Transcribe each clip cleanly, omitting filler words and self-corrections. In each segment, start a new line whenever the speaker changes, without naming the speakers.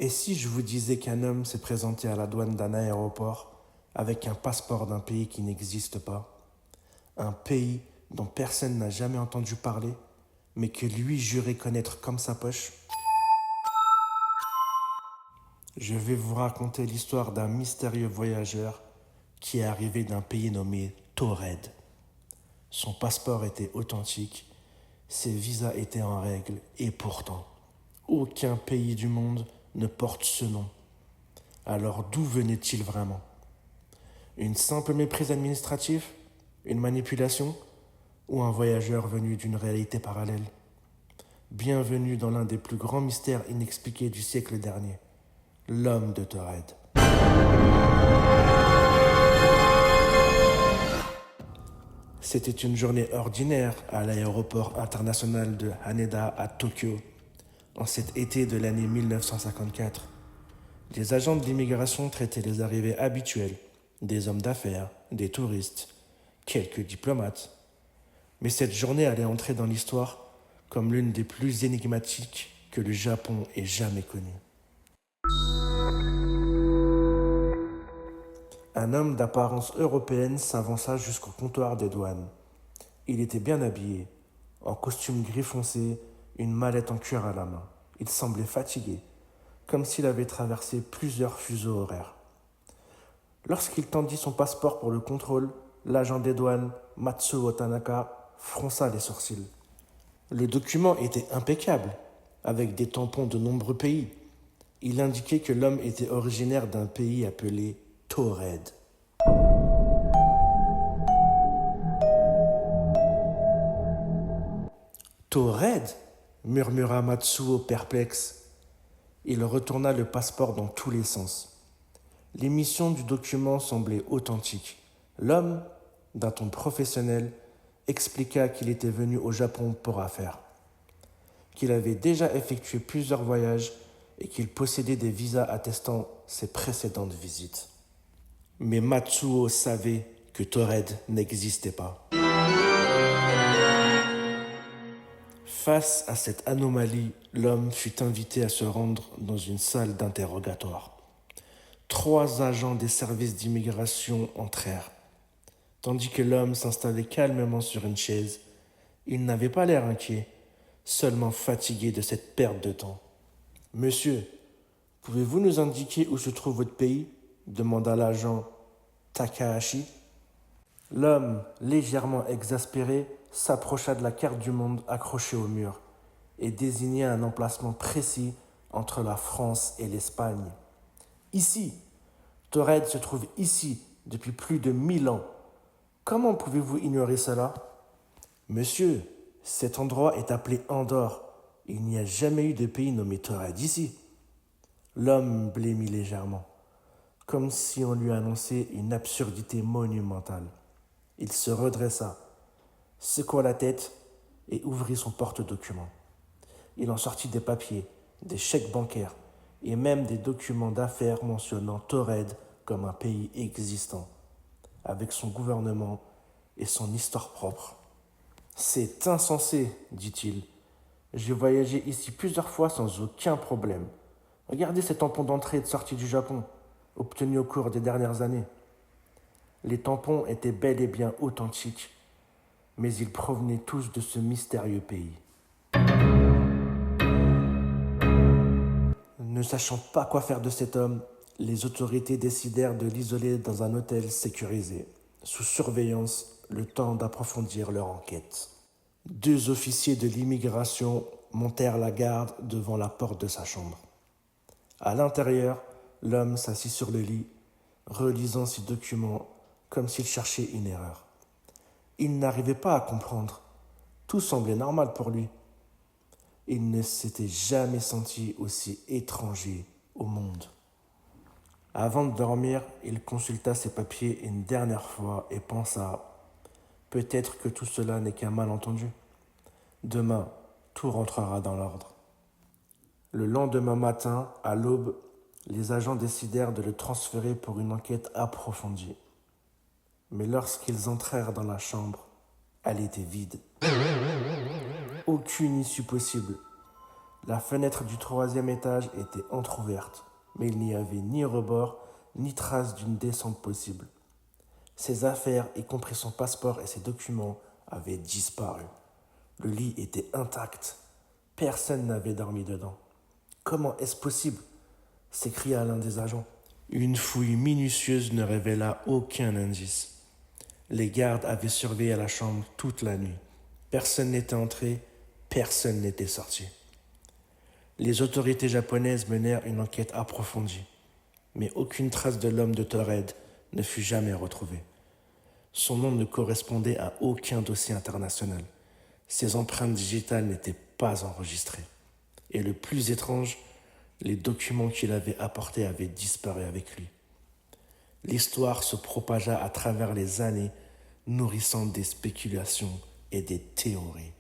Et si je vous disais qu'un homme s'est présenté à la douane d'un aéroport avec un passeport d'un pays qui n'existe pas, un pays dont personne n'a jamais entendu parler, mais que lui jurait connaître comme sa poche? Je vais vous raconter l'histoire d'un mystérieux voyageur qui est arrivé d'un pays nommé Taured. Son passeport était authentique, ses visas étaient en règle et pourtant, aucun pays du monde ne porte ce nom. Alors d'où venait-il vraiment? Une simple méprise administrative? Une manipulation? Ou un voyageur venu d'une réalité parallèle? Bienvenue dans l'un des plus grands mystères inexpliqués du siècle dernier, l'homme de Taured. C'était une journée ordinaire à l'aéroport international de Haneda à Tokyo, en cet été de l'année 1954. Les agents de l'immigration traitaient les arrivées habituelles, des hommes d'affaires, des touristes, quelques diplomates. Mais cette journée allait entrer dans l'histoire comme l'une des plus énigmatiques que le Japon ait jamais connues. Un homme d'apparence européenne s'avança jusqu'au comptoir des douanes. Il était bien habillé, en costume gris foncé, une mallette en cuir à la main. Il semblait fatigué, comme s'il avait traversé plusieurs fuseaux horaires. Lorsqu'il tendit son passeport pour le contrôle, l'agent des douanes, Matsuo Tanaka, fronça les sourcils. Le document était impeccable, avec des tampons de nombreux pays. Il indiquait que l'homme était originaire d'un pays appelé Taured. Taured? Murmura Matsuo perplexe. Il retourna le passeport dans tous les sens. L'émission du document semblait authentique. L'homme, d'un ton professionnel, expliqua qu'il était venu au Japon pour affaires, qu'il avait déjà effectué plusieurs voyages et qu'il possédait des visas attestant ses précédentes visites. Mais Matsuo savait que Taured n'existait pas. Face à cette anomalie, l'homme fut invité à se rendre dans une salle d'interrogatoire. 3 agents des services d'immigration entrèrent. Tandis que l'homme s'installait calmement sur une chaise, il n'avait pas l'air inquiet, seulement fatigué de cette perte de temps. « Monsieur, pouvez-vous nous indiquer où se trouve votre pays ?» demanda l'agent Takahashi. L'homme, légèrement exaspéré, s'approcha de la carte du monde accrochée au mur et désigna un emplacement précis entre la France et l'Espagne. « Ici, Taured se trouve ici depuis plus de 1000 ans. Comment pouvez-vous ignorer cela? » « Monsieur, cet endroit est appelé Andorre. Il n'y a jamais eu de pays nommé Taured ici. » L'homme blêmit légèrement, comme si on lui annonçait une absurdité monumentale. Il se redressa, secoua la tête et ouvrit son porte-documents. Il en sortit des papiers, des chèques bancaires et même des documents d'affaires mentionnant Taured comme un pays existant, avec son gouvernement et son histoire propre. « C'est insensé, dit-il. J'ai voyagé ici plusieurs fois sans aucun problème. Regardez ces tampons d'entrée et de sortie du Japon, obtenus au cours des dernières années. » Les tampons étaient bel et bien authentiques, mais ils provenaient tous de ce mystérieux pays. Ne sachant pas quoi faire de cet homme, les autorités décidèrent de l'isoler dans un hôtel sécurisé, sous surveillance, le temps d'approfondir leur enquête. 2 officiers de l'immigration montèrent la garde devant la porte de sa chambre. À l'intérieur, l'homme s'assit sur le lit, relisant ses documents comme s'il cherchait une erreur. Il n'arrivait pas à comprendre. Tout semblait normal pour lui. Il ne s'était jamais senti aussi étranger au monde. Avant de dormir, il consulta ses papiers une dernière fois et pensa « Peut-être que tout cela n'est qu'un malentendu. Demain, tout rentrera dans l'ordre. » Le lendemain matin, à l'aube, les agents décidèrent de le transférer pour une enquête approfondie. Mais lorsqu'ils entrèrent dans la chambre, elle était vide. Aucune issue possible. La fenêtre du troisième étage était entr'ouverte, mais il n'y avait ni rebord, ni trace d'une descente possible. Ses affaires, y compris son passeport et ses documents, avaient disparu. Le lit était intact. Personne n'avait dormi dedans. Comment est-ce possible? S'écria l'un des agents. Une fouille minutieuse ne révéla aucun indice. Les gardes avaient surveillé la chambre toute la nuit. Personne n'était entré, personne n'était sorti. Les autorités japonaises menèrent une enquête approfondie, mais aucune trace de l'homme de Taured ne fut jamais retrouvée. Son nom ne correspondait à aucun dossier international. Ses empreintes digitales n'étaient pas enregistrées. Et le plus étrange, les documents qu'il avait apportés avaient disparu avec lui. L'histoire se propagea à travers les années, nourrissant des spéculations et des théories.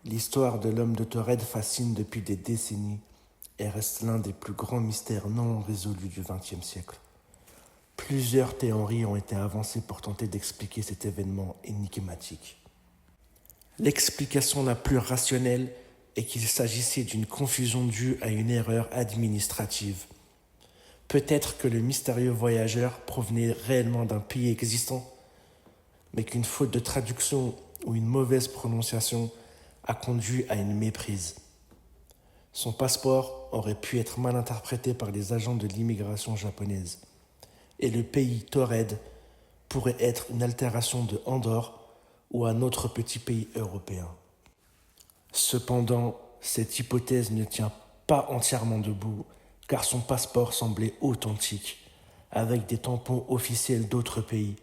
L'histoire de l'homme de Taured fascine depuis des décennies et reste l'un des plus grands mystères non résolus du XXe siècle. Plusieurs théories ont été avancées pour tenter d'expliquer cet événement énigmatique. L'explication la plus rationnelle est qu'il s'agissait d'une confusion due à une erreur administrative. Peut-être que le mystérieux voyageur provenait réellement d'un pays existant, mais qu'une faute de traduction ou une mauvaise prononciation a conduit à une méprise. Son passeport aurait pu être mal interprété par les agents de l'immigration japonaise. Et le pays Taured pourrait être une altération de Andorre ou un autre petit pays européen. Cependant, cette hypothèse ne tient pas entièrement debout, car son passeport semblait authentique, avec des tampons officiels d'autres pays,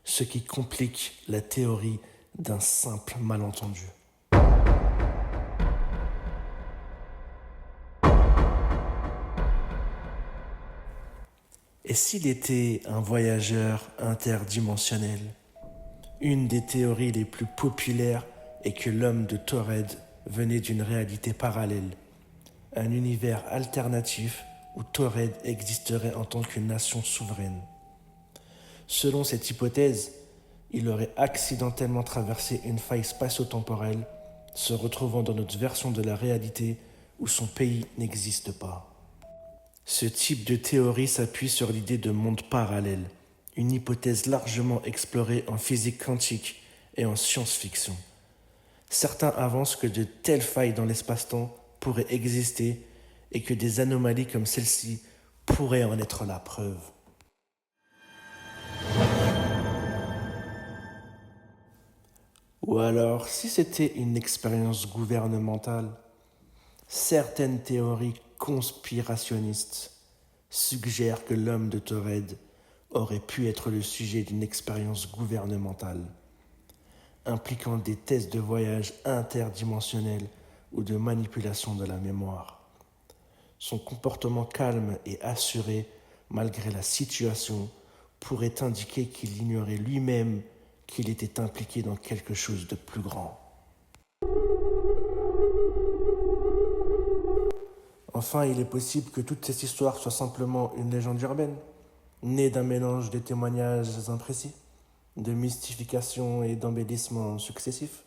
ce qui complique la théorie d'un simple malentendu. Et s'il était un voyageur interdimensionnel? Une des théories les plus populaires est que l'homme de Taured venait d'une réalité parallèle, un univers alternatif où Taured existerait en tant qu'une nation souveraine. Selon cette hypothèse, il aurait accidentellement traversé une faille spatio-temporelle, se retrouvant dans notre version de la réalité où son pays n'existe pas. Ce type de théorie s'appuie sur l'idée de monde parallèle, une hypothèse largement explorée en physique quantique et en science-fiction. Certains avancent que de telles failles dans l'espace-temps pourraient exister et que des anomalies comme celle-ci pourraient en être la preuve. Ou alors, si c'était une expérience gouvernementale, certaines théories conspirationnistes suggèrent que l'homme de Taured aurait pu être le sujet d'une expérience gouvernementale, impliquant des tests de voyage interdimensionnels ou de manipulation de la mémoire. Son comportement calme et assuré, malgré la situation, pourrait indiquer qu'il ignorait lui-même qu'il était impliqué dans quelque chose de plus grand. Enfin, il est possible que toute cette histoire soit simplement une légende urbaine, née d'un mélange de témoignages imprécis, de mystification et d'embellissements successifs.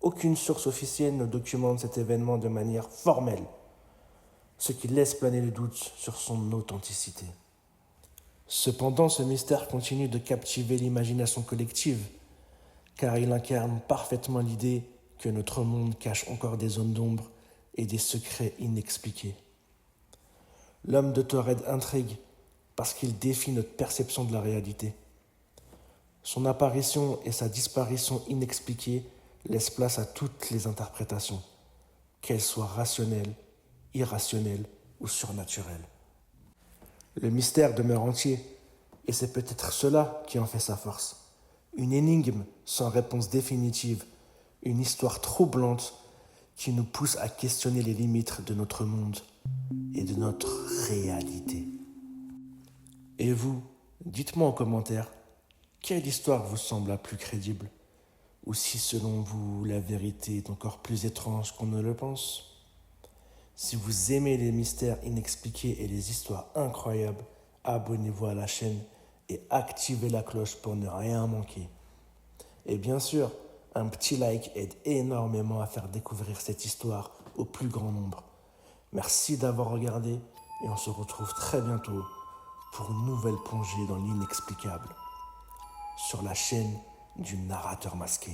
Aucune source officielle ne documente cet événement de manière formelle, ce qui laisse planer le doute sur son authenticité. Cependant, ce mystère continue de captiver l'imagination collective, car il incarne parfaitement l'idée que notre monde cache encore des zones d'ombre et des secrets inexpliqués. L'homme de Taured intrigue parce qu'il défie notre perception de la réalité. Son apparition et sa disparition inexpliquées laissent place à toutes les interprétations, qu'elles soient rationnelles, irrationnelles ou surnaturelles. Le mystère demeure entier, et c'est peut-être cela qui en fait sa force. Une énigme sans réponse définitive, une histoire troublante qui nous pousse à questionner les limites de notre monde et de notre réalité. Et vous, dites-moi en commentaire, quelle histoire vous semble la plus crédible? Ou si selon vous, la vérité est encore plus étrange qu'on ne le pense? Si vous aimez les mystères inexpliqués et les histoires incroyables, abonnez-vous à la chaîne et activez la cloche pour ne rien manquer. Et bien sûr, un petit like aide énormément à faire découvrir cette histoire au plus grand nombre. Merci d'avoir regardé et on se retrouve très bientôt pour une nouvelle plongée dans l'inexplicable sur la chaîne du narrateur masqué.